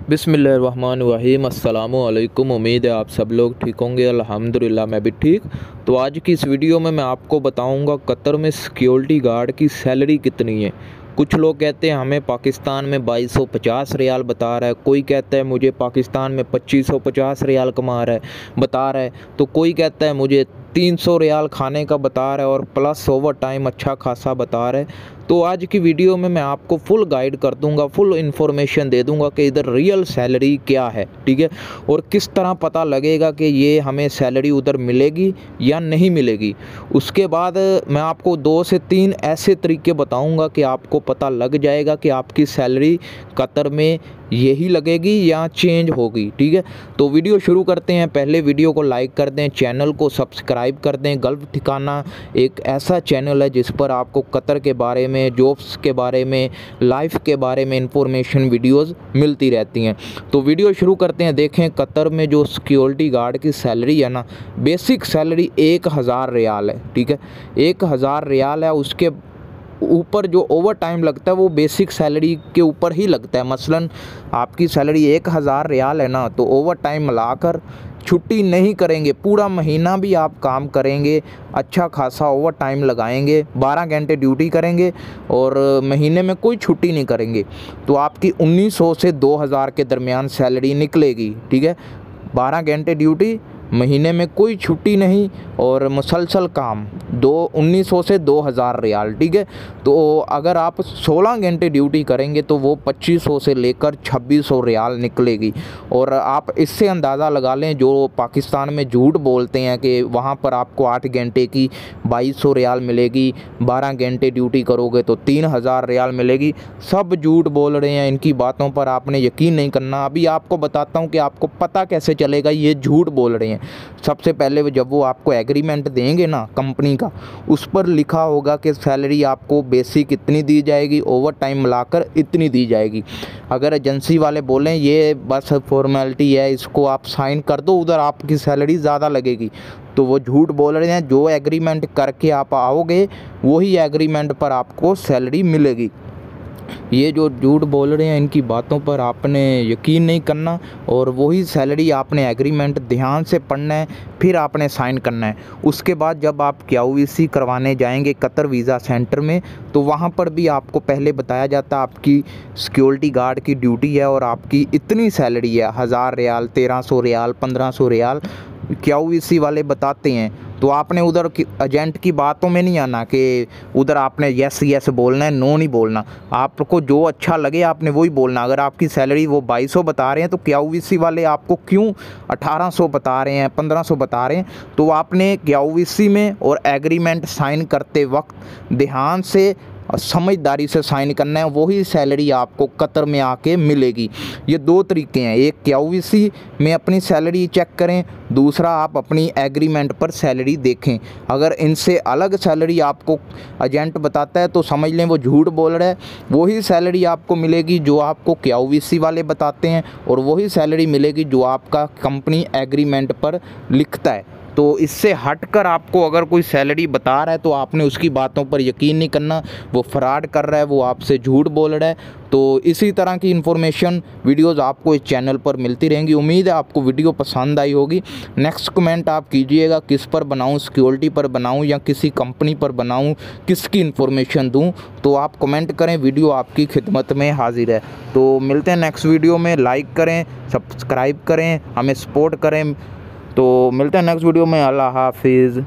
बिस्मिल्लाहिर्रहमानिर्रहीम अस्सलामुअलैकुम। उम्मीद है आप सब लोग ठीक होंगे। अल्हम्दुलिल्लाह मैं भी ठीक। तो आज की इस वीडियो में मैं आपको बताऊंगा कतर में सिक्योरिटी गार्ड की सैलरी कितनी है। कुछ लोग कहते हैं हमें पाकिस्तान में 2250 रियाल बता रहा है, कोई कहता है मुझे पाकिस्तान में 2550 रियाल बता रहा है, तो कोई कहता है मुझे 300 रियाल खाने का बता रहा है और प्लस ओवर टाइम अच्छा खासा बता रहा है। तो आज की वीडियो में मैं आपको फुल गाइड कर दूंगा, फुल इन्फॉर्मेशन दे दूंगा कि इधर रियल सैलरी क्या है, ठीक है, और किस तरह पता लगेगा कि ये हमें सैलरी उधर मिलेगी या नहीं मिलेगी। उसके बाद मैं आपको 2 से 3 ऐसे तरीके बताऊंगा कि आपको पता लग जाएगा कि आपकी सैलरी कतर में यही लगेगी या चेंज होगी, ठीक है। तो वीडियो शुरू करते हैं। पहले वीडियो को लाइक कर दें, चैनल को सब्सक्राइब कर दें। गल्फ ठिकाना एक ऐसा चैनल है जिस पर आपको कतर के बारे में, जॉब्स के बारे में, लाइफ के बारे में इंफॉर्मेशन वीडियोस मिलती रहती हैं। तो वीडियो शुरू करते हैं। देखें कतर में जो सिक्योरिटी गार्ड की सैलरी है ना, बेसिक सैलरी 1000 रियाल है, ठीक है, 1000 रियाल है। उसके ऊपर जो ओवर टाइम लगता है वो बेसिक सैलरी के ऊपर ही लगता है। मसलन आपकी सैलरी 1000 रियाल है ना, तो ओवर टाइम मिलाकर छुट्टी नहीं करेंगे, पूरा महीना भी आप काम करेंगे, अच्छा खासा ओवर टाइम लगाएंगे, 12 घंटे ड्यूटी करेंगे और महीने में कोई छुट्टी नहीं करेंगे, तो आपकी 1900 से 2000 के दरमियान सैलरी निकलेगी, ठीक है। 12 घंटे ड्यूटी, महीने में कोई छुट्टी नहीं और मुसलसल काम, 1900 से 2000 रियाल, ठीक है। तो अगर आप 16 घंटे ड्यूटी करेंगे तो वो 2500 से लेकर 2600 रियाल निकलेगी। और आप इससे अंदाज़ा लगा लें, जो पाकिस्तान में झूठ बोलते हैं कि वहाँ पर आपको 8 घंटे की 2200 रियाल मिलेगी, 12 घंटे ड्यूटी करोगे तो 3000 रियाल मिलेगी, सब झूठ बोल रहे हैं। इनकी बातों पर आपने यकीन नहीं करना। अभी आपको बताता हूँ कि आपको पता कैसे चलेगा ये झूठ बोल रहे हैं। सबसे पहले जब वो आपको एग्रीमेंट देंगे ना कंपनी का, उस पर लिखा होगा कि सैलरी आपको बेसिक इतनी दी जाएगी, ओवर टाइम मिलाकर इतनी दी जाएगी। अगर एजेंसी वाले बोलें ये बस फॉर्मेलिटी है, इसको आप साइन कर दो, उधर आपकी सैलरी ज़्यादा लगेगी, तो वो झूठ बोल रहे हैं। जो एग्रीमेंट करके आप आओगे वही एग्रीमेंट पर आपको सैलरी मिलेगी। ये जो झूठ बोल रहे हैं इनकी बातों पर आपने यकीन नहीं करना और वही सैलरी आपने एग्रीमेंट ध्यान से पढ़ना है, फिर आपने साइन करना है। उसके बाद जब आप KYC करवाने जाएंगे कतर वीज़ा सेंटर में, तो वहाँ पर भी आपको पहले बताया जाता है आपकी सिक्योरिटी गार्ड की ड्यूटी है और आपकी इतनी सैलरी है, 1000 रियाल, 1300 रियाल, 1500 रियाल KYC वाले बताते हैं। तो आपने उधर एजेंट की बातों में नहीं आना कि उधर आपने यस यस बोलना है, नो नहीं बोलना। आपको जो अच्छा लगे आपने वही बोलना। अगर आपकी सैलरी वो 2200 बता रहे हैं तो KYC वाले आपको क्यों 1800 बता रहे हैं, 1500 बता रहे हैं, तो आपने KYC में और एग्रीमेंट साइन करते वक्त ध्यान से और समझदारी से साइन करना है, वही सैलरी आपको कतर में आके मिलेगी। ये 2 तरीके हैं, एक KYC में अपनी सैलरी चेक करें, दूसरा आप अपनी एग्रीमेंट पर सैलरी देखें। अगर इनसे अलग सैलरी आपको एजेंट बताता है तो समझ लें वो झूठ बोल रहा है। वही सैलरी आपको मिलेगी जो आपको KYC वाले बताते हैं और वही सैलरी मिलेगी जो आपका कंपनी एग्रीमेंट पर लिखता है। तो इससे हटकर आपको अगर कोई सैलरी बता रहा है तो आपने उसकी बातों पर यकीन नहीं करना, वो फ्रॉड कर रहा है, वो आपसे झूठ बोल रहा है। तो इसी तरह की इन्फॉर्मेशन वीडियोस आपको इस चैनल पर मिलती रहेंगी। उम्मीद है आपको वीडियो पसंद आई होगी। नेक्स्ट कमेंट आप कीजिएगा किस पर बनाऊं, सिक्योरिटी पर बनाऊं या किसी कंपनी पर बनाऊं, किसकी इन्फॉर्मेशन दूं, तो आप कमेंट करें, वीडियो आपकी खिदमत में हाजिर है। तो मिलते हैं नेक्स्ट वीडियो में। लाइक करें, सब्सक्राइब करें, हमें सपोर्ट करें। तो मिलते हैं नेक्स्ट वीडियो में। अल्लाह हाफिज़।